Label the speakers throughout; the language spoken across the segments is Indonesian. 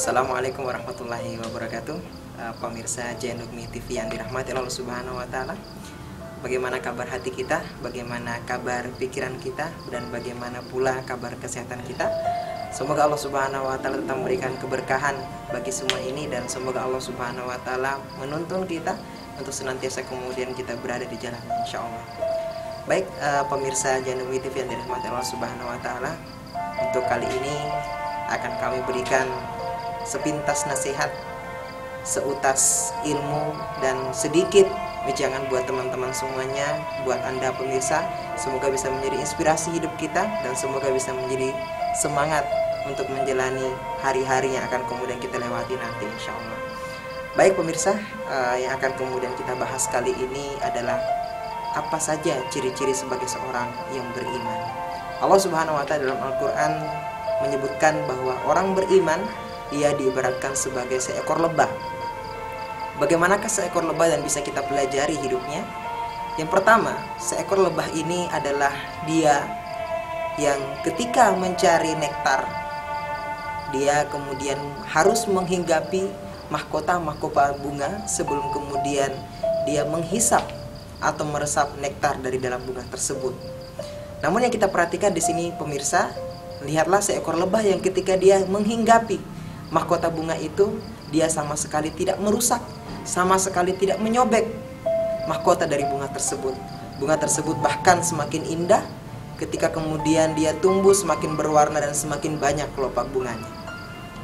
Speaker 1: Assalamualaikum warahmatullahi wabarakatuh. Pemirsa Jainukmi TV yang dirahmati Allah Subhanahu wa taala. Bagaimana kabar hati kita? Bagaimana kabar pikiran kita? Dan bagaimana pula kabar kesehatan kita? Semoga Allah Subhanahu wa taala tetap memberikan keberkahan bagi semua ini, dan semoga Allah Subhanahu wa taala menuntun kita untuk senantiasa kemudian kita berada di jalan, insyaallah. Baik, pemirsa Jainukmi TV yang dirahmati Allah Subhanahu wa taala, untuk kali ini akan kami berikan sepintas nasihat, seutas ilmu, dan sedikit wejangan buat teman-teman semuanya, buat Anda pemirsa. Semoga bisa menjadi inspirasi hidup kita, dan semoga bisa menjadi semangat untuk menjalani hari-hari yang akan kemudian kita lewati nanti, insya Allah. Baik pemirsa, yang akan kemudian kita bahas kali ini adalah apa saja ciri-ciri sebagai seorang yang beriman. Allah Subhanahu wa taala dalam Al-Quran menyebutkan bahwa orang beriman ia diibaratkan sebagai seekor lebah. Bagaimanakah seekor lebah dan bisa kita pelajari hidupnya? Yang pertama, seekor lebah ini adalah dia yang ketika mencari nektar, dia kemudian harus menghinggapi mahkota-mahkota bunga sebelum kemudian dia menghisap atau meresap nektar dari dalam bunga tersebut. Namun yang kita perhatikan di sini pemirsa, lihatlah seekor lebah yang ketika dia menghinggapi mahkota bunga itu, dia sama sekali tidak merusak, sama sekali tidak menyobek mahkota dari bunga tersebut. Bunga tersebut bahkan semakin indah ketika kemudian dia tumbuh, semakin berwarna dan semakin banyak kelopak bunganya.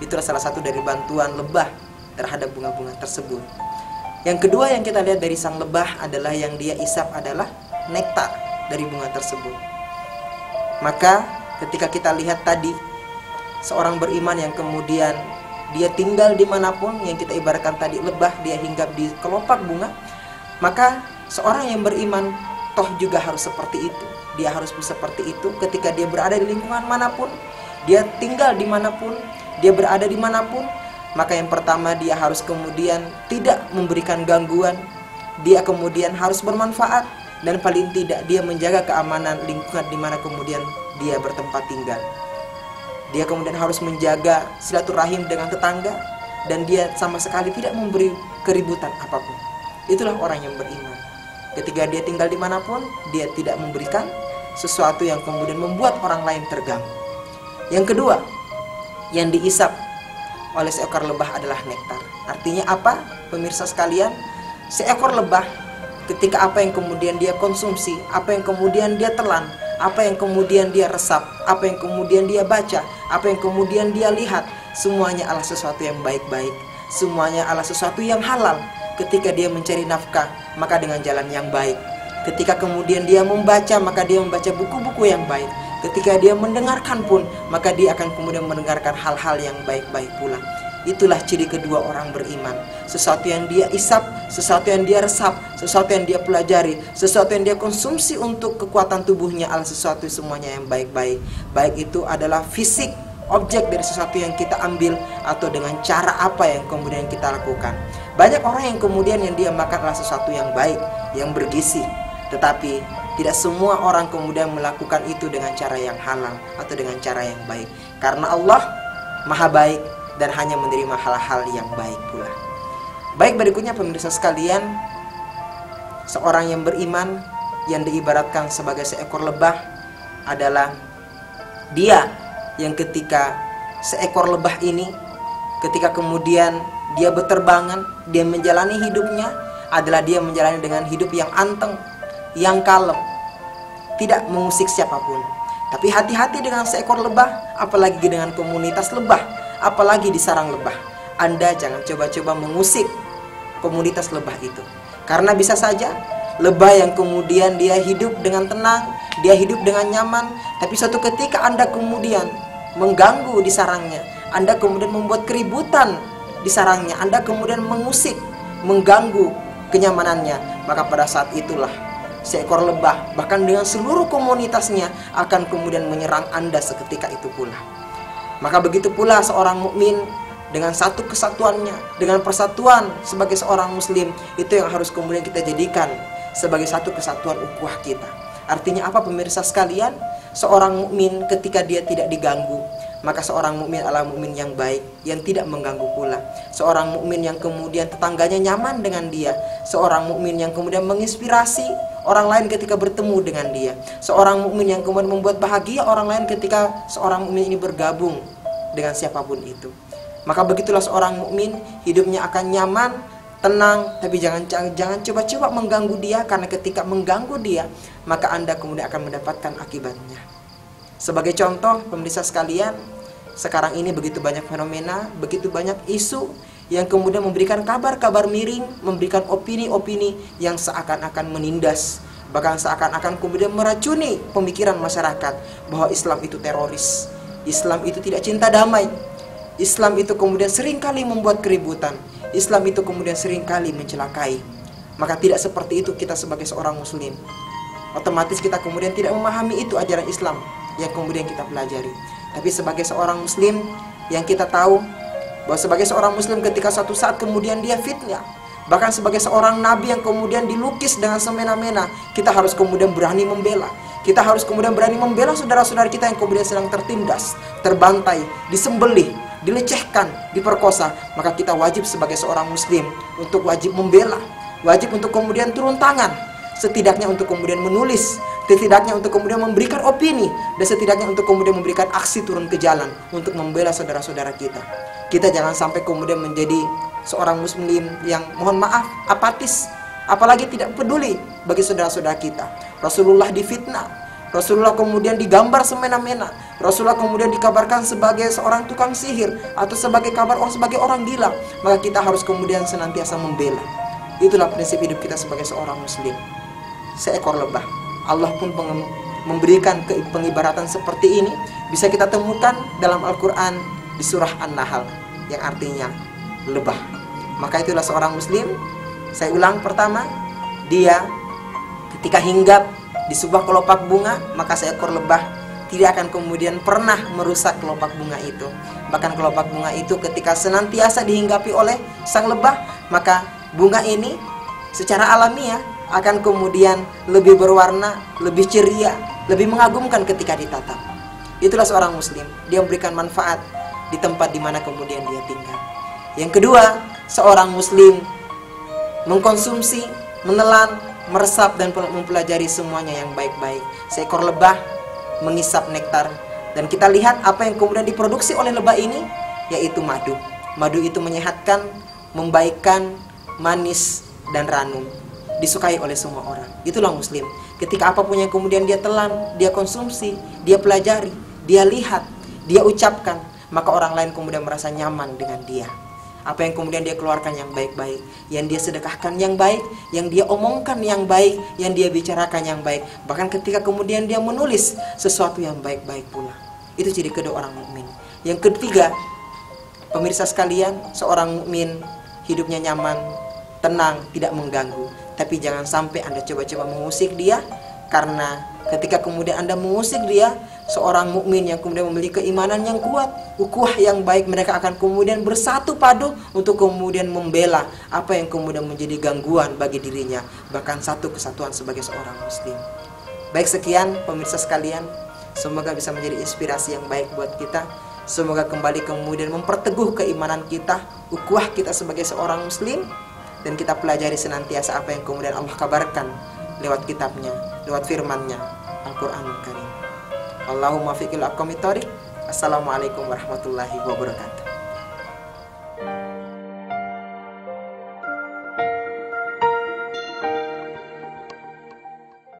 Speaker 1: Itulah salah satu dari bantuan lebah terhadap bunga-bunga tersebut. Yang kedua yang kita lihat dari sang lebah adalah yang dia isap adalah nektar dari bunga tersebut. Maka ketika kita lihat tadi, seorang beriman yang kemudian dia tinggal dimanapun, yang kita ibaratkan tadi lebah, dia hinggap di kelopak bunga, maka seorang yang beriman toh juga harus seperti itu. Dia harus seperti itu ketika dia berada di lingkungan manapun, dia tinggal dimanapun, dia berada dimanapun. Maka yang pertama, dia harus kemudian tidak memberikan gangguan, dia kemudian harus bermanfaat, dan paling tidak dia menjaga keamanan lingkungan di mana kemudian dia bertempat tinggal. Dia kemudian harus menjaga silaturahim dengan tetangga, dan dia sama sekali tidak memberi keributan apapun. Itulah orang yang beriman. Ketika dia tinggal dimanapun, dia tidak memberikan sesuatu yang kemudian membuat orang lain terganggu. Yang kedua, yang diisap oleh seekor lebah adalah nektar. Artinya apa, pemirsa sekalian? Seekor lebah ketika apa yang kemudian dia konsumsi, apa yang kemudian dia telan, apa yang kemudian dia resap, apa yang kemudian dia baca, apa yang kemudian dia lihat, semuanya adalah sesuatu yang baik-baik, semuanya adalah sesuatu yang halal. Ketika dia mencari nafkah, maka dengan jalan yang baik. Ketika kemudian dia membaca, maka dia membaca buku-buku yang baik. Ketika dia mendengarkan pun, maka dia akan kemudian mendengarkan hal-hal yang baik-baik pula. Itulah ciri kedua orang beriman. Sesuatu yang dia isap, sesuatu yang dia resap, sesuatu yang dia pelajari, sesuatu yang dia konsumsi untuk kekuatan tubuhnya adalah sesuatu semuanya yang baik-baik. Baik itu adalah fisik, objek dari sesuatu yang kita ambil, atau dengan cara apa yang kemudian kita lakukan. Banyak orang yang kemudian yang dia makan adalah sesuatu yang baik, yang bergizi. Tetapi tidak semua orang kemudian melakukan itu dengan cara yang halal atau dengan cara yang baik. Karena Allah Maha Baik dan hanya menerima hal-hal yang baik pula. Baik, berikutnya pemirsa sekalian, seorang yang beriman yang diibaratkan sebagai seekor lebah adalah dia yang ketika seekor lebah ini, ketika kemudian dia berterbangan, dia menjalani hidupnya adalah dia menjalani dengan hidup yang anteng, yang kalem, tidak mengusik siapapun. Tapi hati-hati dengan seekor lebah, apalagi dengan komunitas lebah, apalagi di sarang lebah. Anda jangan coba-coba mengusik komunitas lebah itu, karena bisa saja lebah yang kemudian dia hidup dengan tenang, dia hidup dengan nyaman, tapi suatu ketika Anda kemudian mengganggu di sarangnya, Anda kemudian membuat keributan di sarangnya, Anda kemudian mengusik, mengganggu kenyamanannya, maka pada saat itulah seekor lebah bahkan dengan seluruh komunitasnya akan kemudian menyerang Anda seketika itu pula. Maka begitu pula seorang mukmin dengan satu kesatuannya, dengan persatuan sebagai seorang muslim, itu yang harus kemudian kita jadikan sebagai satu kesatuan ukhuwah kita. Artinya apa pemirsa sekalian? Seorang mukmin ketika dia tidak diganggu, maka seorang mukmin adalah mukmin yang baik, yang tidak mengganggu pula. Seorang mukmin yang kemudian tetangganya nyaman dengan dia. Seorang mukmin yang kemudian menginspirasi orang lain ketika bertemu dengan dia. Seorang mukmin yang kemudian membuat bahagia orang lain ketika seorang mukmin ini bergabung dengan siapapun itu. Maka begitulah seorang mukmin, hidupnya akan nyaman, tenang, tapi jangan coba-coba mengganggu dia, karena ketika mengganggu dia, maka Anda kemudian akan mendapatkan akibatnya. Sebagai contoh, pemirsa sekalian, sekarang ini begitu banyak fenomena, begitu banyak isu yang kemudian memberikan kabar-kabar miring, memberikan opini-opini yang seakan-akan menindas, bahkan seakan-akan kemudian meracuni pemikiran masyarakat bahwa Islam itu teroris, Islam itu tidak cinta damai, Islam itu kemudian seringkali membuat keributan, Islam itu kemudian seringkali mencelakai. Maka tidak seperti itu kita sebagai seorang muslim. Otomatis kita kemudian tidak memahami itu ajaran Islam yang kemudian kita pelajari. Tapi sebagai seorang muslim yang kita tahu bahwa sebagai seorang muslim ketika suatu saat kemudian dia fitnah, bahkan sebagai seorang nabi yang kemudian dilukis dengan semena-mena, kita harus kemudian berani membela. Kita harus kemudian berani membela saudara-saudara kita yang kemudian sedang tertindas, terbantai, disembelih, dilecehkan, diperkosa. Maka kita wajib sebagai seorang muslim untuk wajib membela, wajib untuk kemudian turun tangan, setidaknya untuk kemudian menulis, setidaknya untuk kemudian memberikan opini, dan setidaknya untuk kemudian memberikan aksi turun ke jalan untuk membela saudara-saudara kita. Kita jangan sampai kemudian menjadi seorang muslim yang mohon maaf apatis, apalagi tidak peduli bagi saudara-saudara kita. Rasulullah difitnah, Rasulullah kemudian digambar semena-mena, Rasulullah kemudian dikabarkan sebagai seorang tukang sihir atau sebagai sebagai orang gila. Maka kita harus kemudian senantiasa membela. Itulah prinsip hidup kita sebagai seorang muslim. Seekor lebah, Allah pun memberikan pengibaratan seperti ini, bisa kita temukan dalam Al-Quran di surah An-Nahl, yang artinya lebah. Maka itulah seorang muslim. Saya ulang, pertama, dia ketika hinggap di sebuah kelopak bunga, maka seekor lebah tidak akan kemudian pernah merusak kelopak bunga itu. Bahkan kelopak bunga itu ketika senantiasa dihinggapi oleh sang lebah, maka bunga ini secara alamiah akan kemudian lebih berwarna, lebih ceria, lebih mengagumkan ketika ditatap. Itulah seorang muslim, dia memberikan manfaat di tempat di mana kemudian dia tinggal. Yang kedua, seorang muslim mengkonsumsi, menelan, meresap dan mempelajari semuanya yang baik-baik. Seekor lebah mengisap nektar, dan kita lihat apa yang kemudian diproduksi oleh lebah ini, yaitu madu. Madu itu menyehatkan, membaikkan, manis dan ranum, disukai oleh semua orang. Itulah muslim. Ketika apapun yang kemudian dia telan, dia konsumsi, dia pelajari, dia lihat, dia ucapkan, maka orang lain kemudian merasa nyaman dengan dia. Apa yang kemudian dia keluarkan yang baik-baik, yang dia sedekahkan yang baik, yang dia omongkan yang baik, yang dia bicarakan yang baik. Bahkan ketika kemudian dia menulis sesuatu yang baik-baik pula. Itu ciri kedua orang mukmin. Yang ketiga, pemirsa sekalian, seorang mukmin hidupnya nyaman, tenang, tidak mengganggu. Tapi jangan sampai Anda coba-coba mengusik dia, karena ketika kemudian Anda mengusik dia, seorang mukmin yang kemudian memiliki keimanan yang kuat, ukhuwah yang baik, mereka akan kemudian bersatu padu untuk kemudian membela apa yang kemudian menjadi gangguan bagi dirinya, bahkan satu kesatuan sebagai seorang muslim. Baik, sekian pemirsa sekalian, semoga bisa menjadi inspirasi yang baik buat kita. Semoga kembali kemudian memperteguh keimanan kita, ukhuwah kita sebagai seorang muslim, dan kita pelajari senantiasa apa yang kemudian Allah kabarkan lewat kitabnya, lewat firman-Nya, Al-Qur'anul Karim. Allahumma fiqil aqwamit thoriq. Assalamualaikum warahmatullahi wabarakatuh.